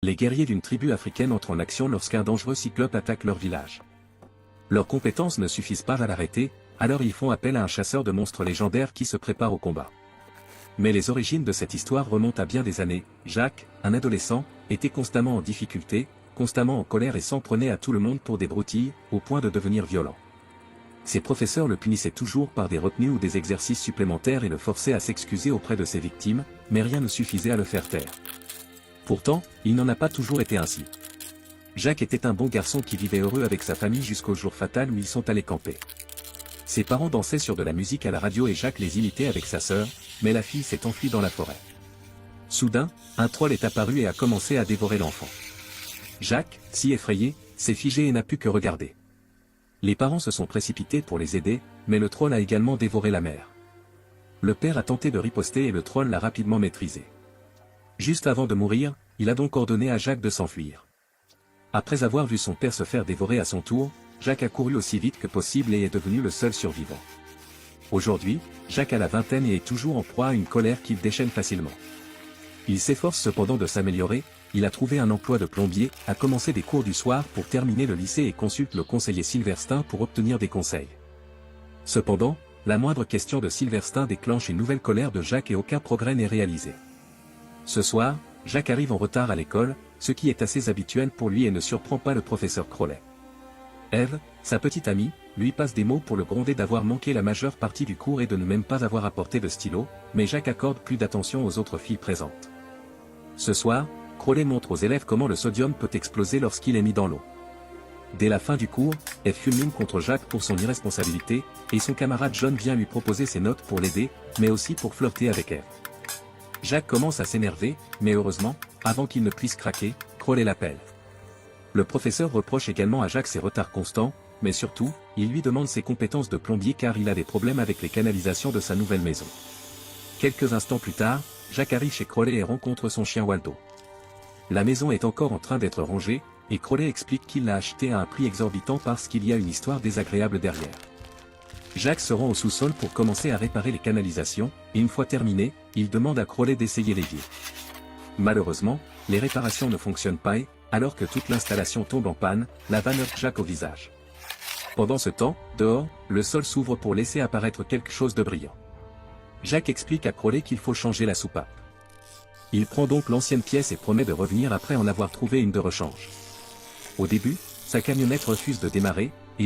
Les guerriers d'une tribu africaine entrent en action lorsqu'un dangereux cyclope attaque leur village. Leurs compétences ne suffisent pas à l'arrêter, alors ils font appel à un chasseur de monstres légendaires qui se prépare au combat. Mais les origines de cette histoire remontent à bien des années. Jacques, un adolescent, était constamment en difficulté, constamment en colère et s'en prenait à tout le monde pour des broutilles, au point de devenir violent. Ses professeurs le punissaient toujours par des retenues ou des exercices supplémentaires et le forçaient à s'excuser auprès de ses victimes, mais rien ne suffisait à le faire taire. Pourtant, il n'en a pas toujours été ainsi. Jacques était un bon garçon qui vivait heureux avec sa famille jusqu'au jour fatal où ils sont allés camper. Ses parents dansaient sur de la musique à la radio et Jacques les imitait avec sa sœur, mais la fille s'est enfuie dans la forêt. Soudain, un troll est apparu et a commencé à dévorer l'enfant. Jacques, si effrayé, s'est figé et n'a pu que regarder. Les parents se sont précipités pour les aider, mais le troll a également dévoré la mère. Le père a tenté de riposter et le troll l'a rapidement maîtrisé. Juste avant de mourir, il a donc ordonné à Jacques de s'enfuir. Après avoir vu son père se faire dévorer à son tour, Jacques a couru aussi vite que possible et est devenu le seul survivant. Aujourd'hui, Jacques a la vingtaine et est toujours en proie à une colère qu'il déchaîne facilement. Il s'efforce cependant de s'améliorer, il a trouvé un emploi de plombier, a commencé des cours du soir pour terminer le lycée et consulte le conseiller Silverstin pour obtenir des conseils. Cependant, la moindre question de Silverstin déclenche une nouvelle colère de Jacques et aucun progrès n'est réalisé. Ce soir, Jacques arrive en retard à l'école, ce qui est assez habituel pour lui et ne surprend pas le professeur Crowley. Ève, sa petite amie, lui passe des mots pour le gronder d'avoir manqué la majeure partie du cours et de ne même pas avoir apporté de stylo, mais Jacques accorde plus d'attention aux autres filles présentes. Ce soir, Crowley montre aux élèves comment le sodium peut exploser lorsqu'il est mis dans l'eau. Dès la fin du cours, Ève fulmine contre Jacques pour son irresponsabilité, et son camarade John vient lui proposer ses notes pour l'aider, mais aussi pour flirter avec Ève. Jacques commence à s'énerver, mais heureusement, avant qu'il ne puisse craquer, Crowley l'appelle. Le professeur reproche également à Jacques ses retards constants, mais surtout, il lui demande ses compétences de plombier car il a des problèmes avec les canalisations de sa nouvelle maison. Quelques instants plus tard, Jacques arrive chez Crowley et rencontre son chien Waldo. La maison est encore en train d'être rangée, et Crowley explique qu'il l'a achetée à un prix exorbitant parce qu'il y a une histoire désagréable derrière. Jacques se rend au sous-sol pour commencer à réparer les canalisations, et une fois terminé, il demande à Crowley d'essayer l'évier. Malheureusement, les réparations ne fonctionnent pas et, alors que toute l'installation tombe en panne, la vanne heurte Jacques au visage. Pendant ce temps, dehors, le sol s'ouvre pour laisser apparaître quelque chose de brillant. Jacques explique à Crowley qu'il faut changer la soupape. Il prend donc l'ancienne pièce et promet de revenir après en avoir trouvé une de rechange. Au début, sa camionnette refuse de démarrer,